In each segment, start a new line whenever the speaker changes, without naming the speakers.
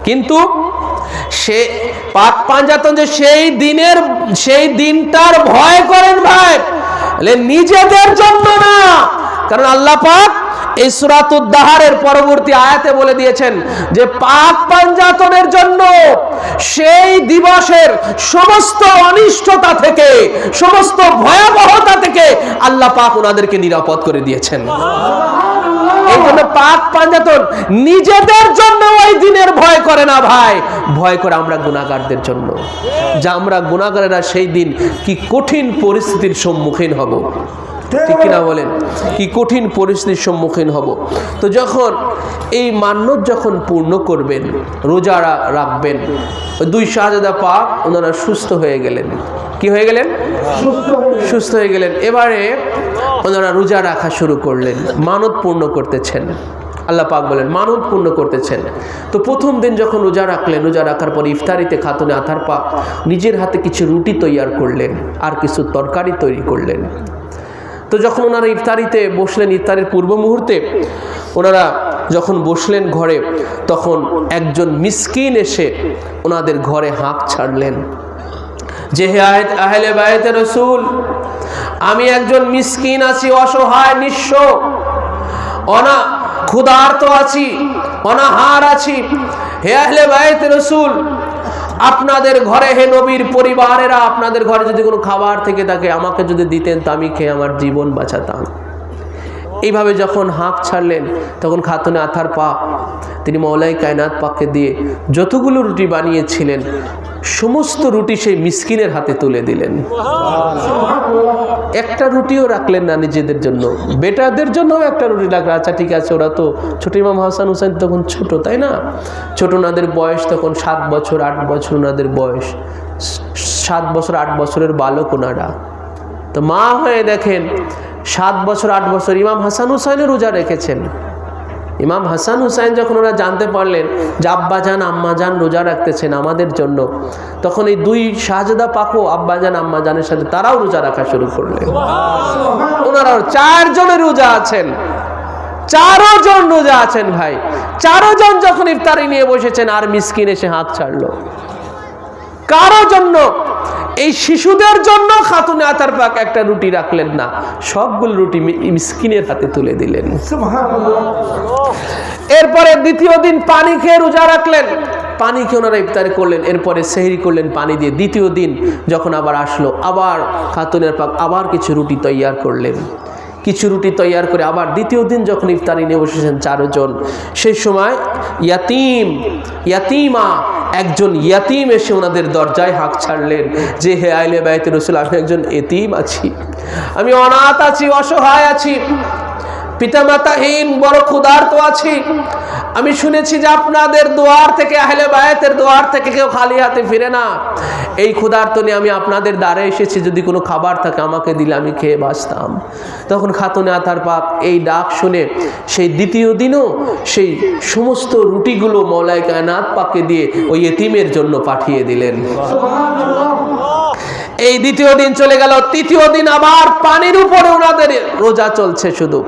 কিন্তু সে পাক পাঞ্জাতন যে সেই দিনটার ভয় করেন ভাই, নিজেদের জন্য না। কারণ আল্লাহ পাক এই সূরাতুদ দাহারের পরবর্তী আয়াতে বলে দিয়েছেন যে পাক পাঞ্জাতনের জন্য সেই দিবসের সমস্ত অনিষ্টতা থেকে, সমস্ত ভয়াবহতা থেকে আল্লাহ পাক ওনাদেরকে নিরাপদ করে দিয়েছেন। এই জন্য পাক পাঞ্জাতন নিজেদের জন্য ওই দিনের ভয় করে না ভাই, ভয় করে আমরা গুনাহগারদের জন্য। যা আমরা গুনাহগারেরা সেই দিন কি কঠিন পরিস্থিতির সম্মুখীন হব, ঠিক কিনা বলেন? কি কঠিন পরিস্থিতির সম্মুখীন হব। তো যখন এই মান্যত যখন পূর্ণ করবেন, রোজা রাখবেন, দুই শাহজাদা পাক ওনারা সুস্থ হয়ে গেলেন। কি হয়ে গেলেন? সুস্থ হয়ে গেলেন। এবারে ওনারা রোজা রাখা শুরু করলেন, মানত পূর্ণ করতেছেন। আল্লাহ পাক বলেন মানত পূর্ণ করতেছেন। তো প্রথম দিন যখন রোজা রাখলেন, রোজা রাখার পর ইফতারিতে খাতুনে আথার পাক নিজের হাতে কিছু রুটি তৈয়ার করলেন আর কিছু তরকারি তৈরি করলেন। তো যখন ওনারা ইফতারিতে বসলেন, ইফতারের পূর্ব মুহূর্তে ওনারা যখন বসলেন ঘরে, তখন একজন মিসকিন এসে ওনাদের ঘরে হাঁক ছাড়লেন যে হে আহলে বায়তে রাসূল, আমি একজন মিসকিন আছি, অসহায়, নিঃস্ব, ক্ষুধার্ত আছি, অনাহার আছি। হে আহলে বায়তে রাসূল, আপনাদের ঘরে, হে নবীর পরিবারেরা, আপনাদের ঘরে যদি কোনো খাবার থেকে থাকে আমাকে যদি দিতেন তো আমি খেয়ে আমার জীবন বাঁচাতাম। এইভাবে যখন হাঁক ছাড়লেন তখন খাতুনে আথার পাক তিনি মওলাই কায়নাত পাককে দিয়ে যতগুলো রুটি বানিয়েছিলেন সমস্ত রুটি সেই মিসকিনের হাতে তুলে দিলেন। একটা রুটিও রাখলেন না নিজেদের জন্য, বেটাদের জন্য একটা রুটি রাখলেন। আচ্ছা ঠিক আছে, ওরা তো ছোট, ইমাম হাসান হুসাইন তখন ছোট, তাই না? ছোট, ওনাদের বয়স তখন 7 বছর 8 বছর, ওনাদের বয়স 7 বছর 8 বছরের বালক ওনারা। তো মা হয়ে দেখেন 7 বছর 8 বছর ইমাম হাসান হুসাইনও রোজা রেখেছেন। ইমাম হাসান হুসাইন যখন ওরা জানতে পারলেন যে আব্বাজান আম্মাজান রোজা রাখতেছেন আমাদের জন্য, তখন এই দুই শাহজাদা পাকও আব্বাজান আম্মাজানের সাথে তারাও রোজা রাখা শুরু করলেন। ওনারাও 4 জনের রোজা আছেন, 4 জন রোজা আছেন ভাই। 4 জন যখন ইফতারি নিয়ে বসেছেন আর মিসকিন এসে হাত ছাড়লো। কারো জন্য, এই শিশুদের জন্য খাতুনে আথার পাক একটা রুটি রাখলেন না, সবগুলো রুটি মিসকিনের হাতে তুলে দিলেন। এরপরে দ্বিতীয় দিন পানি খেয়ে রোজা রাখলেন, পানি খেয়ে ওনারা ইফতারি করলেন। এরপরে সেহরি করলেন পানি দিয়ে। দ্বিতীয় দিন যখন আবার আসলো, আবার খাতুনের পাক আবার কিছু রুটি তৈয়ার করলেন। কিছু রুটি তৈয়ার করে আবার দ্বিতীয় দিন যখন ইফতারি নিয়ে বসেছেন 4 জন, সেই সময় ইয়াতিমা একজন ইয়াতিম এসে ওনাদের দরজায় হাঁক ছাড়লেন যে হে আহলে বায়তে রাসূল, আমি একজন এতিম আছি, আমি অনাথ আছি, অসহায় আছি, পিতামাতাহীন, বড় ক্ষুধার্ত আছি। আমি শুনেছি যে আপনাদের দুয়ার থেকে, আহলে বায়াতের দুয়ার থেকে কেউ খালি হাতে ফিরে না। এই ক্ষুধার্ত নিয়ে আমি আপনাদের দ্বারে এসেছি, যদি কোনো খাবার থাকে আমাকে দিলে আমি খেয়ে বাঁচতাম। তখন খাতুনে আথার পাক এই ডাক শুনে সেই দ্বিতীয় দিনও সেই সমস্ত রুটিগুলো মওলাই কায়নাত পাককে দিয়ে ওই এতিমের জন্য পাঠিয়ে দিলেন। এই দ্বিতীয় দিন চলে গেল। তৃতীয় দিন আবার পানির উপরে ওনাদের রোজা চলছে শুধু।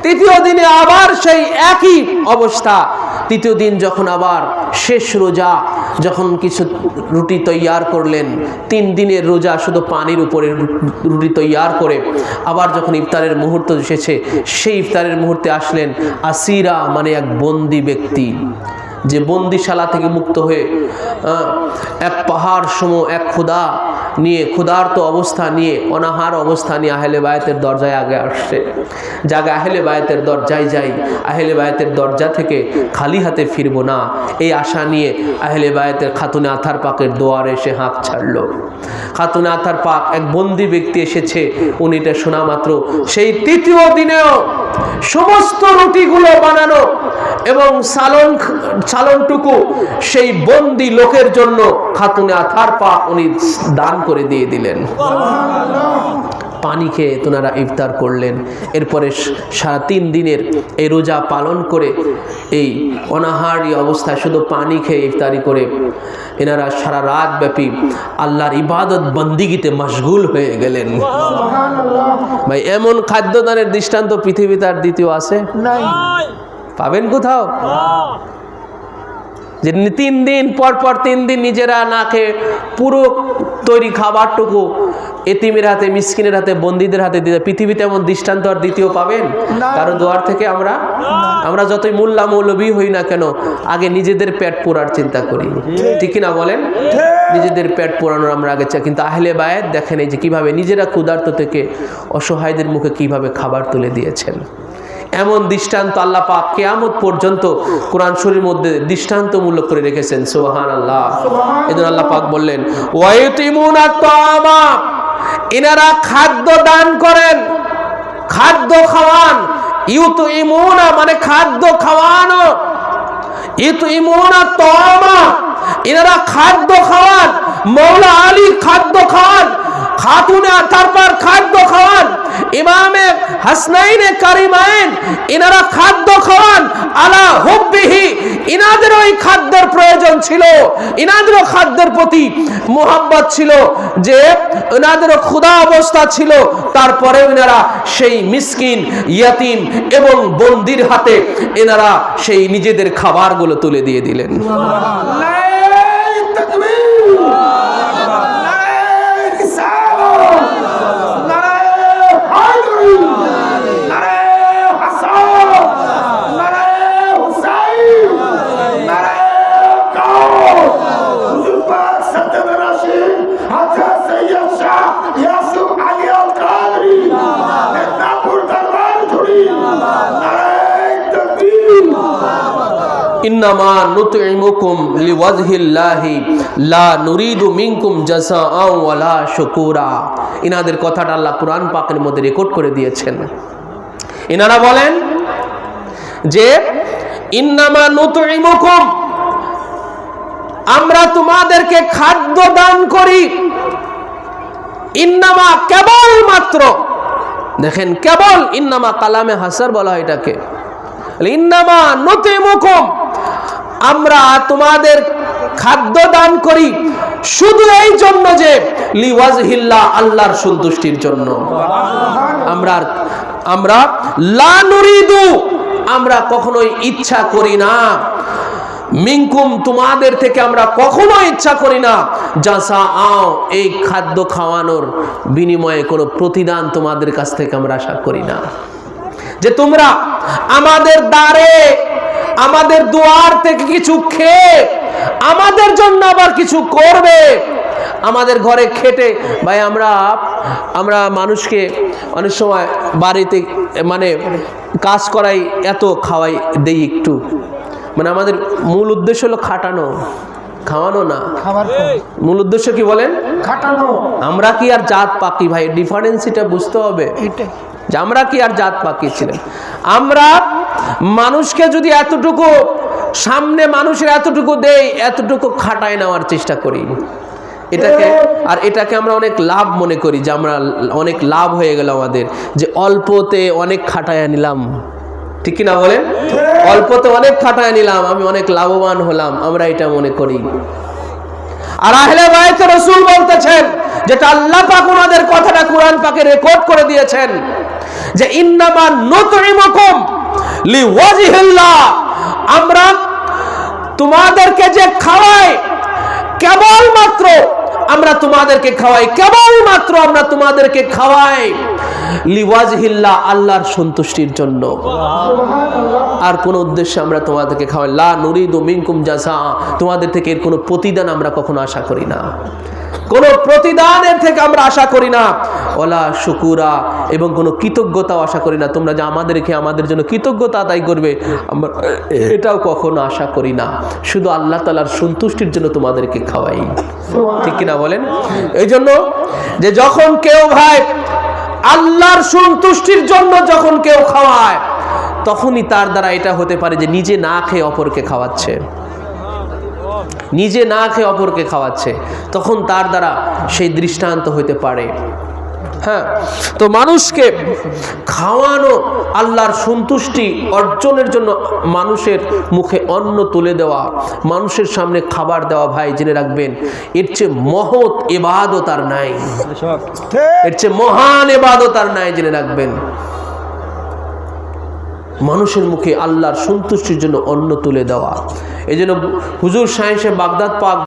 তৃতীয় দিনে আবার সেই একই অবস্থা। তৃতীয় দিন যখন আবার শেষ রোজা, যখন কিছু রুটি তৈয়ার করলেন, 3 দিনের রোজা শুধু পানির উপরে রুটি তৈয়ার করে, আবার যখন ইফতারের মুহূর্ত এসেছে, সেই ইফতারের মুহূর্তে আসলেন আসিরা, মানে এক বন্দি ব্যক্তি, যে বন্দিশালা থেকে মুক্ত হয়ে এক পাহাড় সম এক ক্ষুধার্ত অবস্থা নিয়ে, অনাহার অবস্থা নিয়ে আহলে বায়াতের দরজায় আগে আসছে। জায়গা আহলে বায়াতের দরজায় যাই, আহলে বায়াতের দরজা থেকে খালি হাতে ফিরবো না, এই আশা নিয়ে আহলে বায়াতের খাতুনে আথার পাকের দোয়ারে এসে হাঁক ছাড়লো। খাতুনে আথার পাক এক বন্দি ব্যক্তি এসেছে, উনি এটা শোনা মাত্র সেই তৃতীয় দিনেও সমস্ত রুটিগুলো বানানো এবং সালনটুকু সেই বন্দি লোকের জন্য খাতুনে আথার পাক উনি দান করে দিয়ে দিলেন। পানি খেয়ে তোনারা ইফতার করলেন। এরপরে সারা 3 দিনের এই রোজা পালন করে এই অনাহারী অবস্থায় শুধু পানি খেয়ে ইফতারি করে এনারা সারা রাত ব্যাপী আল্লাহর ইবাদত বন্দিগিতে মশগুল হয়ে গেলেন। ভাই, এমন খাদ্যদানের দৃষ্টান্ত পৃথিবীতে আর দ্বিতীয় আছে? নাই। পাবেন কোথাও? যে 3 দিন পর পর 3 দিন নিজেরা না খেয়ে পুরো তৈরি খাবারটুকু এতিমের হাতে, মিসকিনের হাতে, বন্দীদের হাতে দিতে। পৃথিবীতে এমন দৃষ্টান্ত আর দ্বিতীয় পাবেন কারো দোয়ার থেকে? আমরা যতই মোল্লা মৌলবী হই না কেন, আগে নিজেদের পেট পোড়ার চিন্তা করি, ঠিক না বলেন? নিজেদের পেট পোড়ানোর আমরা আগে চাই। কিন্তু আহলে বায়াত দেখেন এই যে কিভাবে নিজেরা ক্ষুধার্ত থেকে অসহায়দের মুখে কিভাবে খাবার তুলে দিয়েছেন। এমন দৃষ্টান্ত আল্লাহ পাক কিয়ামত পর্যন্ত কোরআন শরীফের মধ্যে দৃষ্টান্তমূলক করে রেখেছেন। সুবহানাল্লাহ। এজন্য আল্লাহ পাক বললেন ওয়ায়ুতিমুনা তাআমা, এনারা খাদ্য দান করেন, খাদ্য খাওয়ান। ইউতিমুনা মানে খাদ্য খাওয়ানো, ইউতিমুনা তাআমা, এনারা খাদ্য খাওয়ান। মৌলা আলী খাদ্য খাওয়ান, খাতুনে তারপর খাদ্য খাওয়ান, ইমামে হাসনাইনে কারিমাইন এনারা খাদ্য খাওয়ান। আলা হুব্বিহি, ইনাদের ওই খাদ্যের প্রয়োজন ছিল, ইনাদেরও খাদ্যের প্রতি মোহাব্বত ছিল, যে ইনাদেরও ক্ষুধা অবস্থা ছিল। তারপরে ইনারা সেই মিসকিন, ইয়াতিম এবং বন্দির হাতে এনারা সেই নিজেদের খাবারগুলো তুলে দিয়ে দিলেন। ইন্নামা নুতইমুকুম লিওয়াজহিল্লাহি লা নুরিদু মিনকুম জাযাআ ওয়ালা শুকুরা। ইনাদের কথাটা আল্লাহ কুরআন পাকের মধ্যে রেকর্ড করে দিয়েছেন। ইনারা বলেন যে ইন্নামা নুতইমুকুম, আমরা তোমাদেরকে খাদ্য দান করি। ইন্নামা কেবল মাত্র, দেখেন কেবল, ইন্নামা কালামে হাসার বলা হয় এটাকে। ইন্নামা নুতইমুকুম, আমরা তোমাদের খাদ্য দান করি শুধু এই জন্য যে লিওয়াজহিল্লাহ, আল্লাহর সন্তুষ্টির জন্য। আমরা লা নুরিদু, আমরা কখনোই ইচ্ছা করি না, মিনকুম তোমাদের থেকে আমরা কখনো ইচ্ছা করি না, জাযাআ এই খাদ্য খাওয়ানোর বিনিময়ে কোনো প্রতিদান তোমাদের কাছ থেকে আমরা আশা করি না, যে তোমরা আমাদের দ্বারে, আমাদের দুয়ার থেকে কিছু খেয়ে আমাদের জন্য আবার কিছু করবে, আমাদের ঘরে খেটে। ভাই আমরা মানুষকে অনেক সময় বাড়িতে মানে কাজ করাই, এত খাওয়াই দেই একটু, মানে আমাদের মূল উদ্দেশ্য হলো খাটানো, খাওয়ানো না। মূল উদ্দেশ্য কি বলেন? খাটানো। আমরা কি আর জাত পাকি? ভাই ডিফারেন্স এটা বুঝতে হবে, যে আমরা কি আর জাত পাকি ছিলেন? আমরা মানুষকে যদি এতটুকু সামনে মানুষের এতটুকু দেই, এতটুকু খাটায় নেওয়ার চেষ্টা করি, এটাকে আমরা অনেক লাভ মনে করি, যে আমরা অনেক লাভ হয়ে গেল আমাদের, যে অল্পতে অনেক খাটায় নিলাম, ঠিক না বলেন? অল্পতে অনেক খাটায় নিলাম, আমি অনেক লাভবান হলাম, আমরা এটা মনে করি। আর আহলে বায়ত রাসূল বলতেছেন, যেটা আল্লাহ পাক ওনাদের কথাটা কুরআন পাকে রেকর্ড করে দিয়েছেন, যে ইন্নামা নুতইমুকুম লিওয়াজহিল্লাহ, আমরা তোমাদেরকে যে খাওয়াই, কেবলমাত্র আমরা তোমাদেরকে খাওয়াই, কেবলমাত্র আমরা তোমাদেরকে খাওয়াই লিওয়াজহিল্লাহ, আল্লাহর সন্তুষ্টির জন্য। আর কোন উদ্দেশ্যে আমরা তোমাদেরকে খাওয়াই। লা নুরিদু মিনকুম জাযাআ, তোমাদের থেকে এর কোনো প্রতিদান আমরা কখনো আশা করি না, কোনো প্রতিদানের থেকে আমরা আশা করি না। ওয়ালা শুকুরা, এবং কোনো কৃতজ্ঞতাও আশা করি না, তোমরা যে আমাদেরকে আমাদের জন্য কৃতজ্ঞতা আদায় করবে, আমরা এটাও কখনো আশা করি না। শুধু আল্লাহ তাআলার সন্তুষ্টির জন্য তোমাদেরকে খাওয়াই, ঠিক কিনা বলেন? এই জন্য যে যখন কেউ ভাই আল্লাহর সন্তুষ্টির জন্য যখন কেউ খাওয়ায়, তখনই তার দ্বারা এটা হতে পারে যে নিজে না খেয়ে অপরকে খাওয়াচ্ছে, নিজে না খেয়ে অপরকে খাওয়াচ্ছে, তখন তার দ্বারা সেই দৃষ্টান্ত হতে পারে। হ্যাঁ, তো মানুষকে খাওয়ানো, আল্লাহর সন্তুষ্টি অর্জনের জন্য মানুষের মুখে অন্ন তুলে দেওয়া, মানুষের সামনে খাবার দেওয়া, ভাই জেনে রাখবেন, এর চেয়ে মহৎ ইবাদত আর নাই, এর চেয়ে মহান ইবাদত আর নাই, জেনে রাখবেন। মানুষের মুখে আল্লাহর সন্তুষ্টির জন্য অন্ন তুলে দেওয়া, এই জন্য হুজুর সায়েন্সে বাগদাদ পাক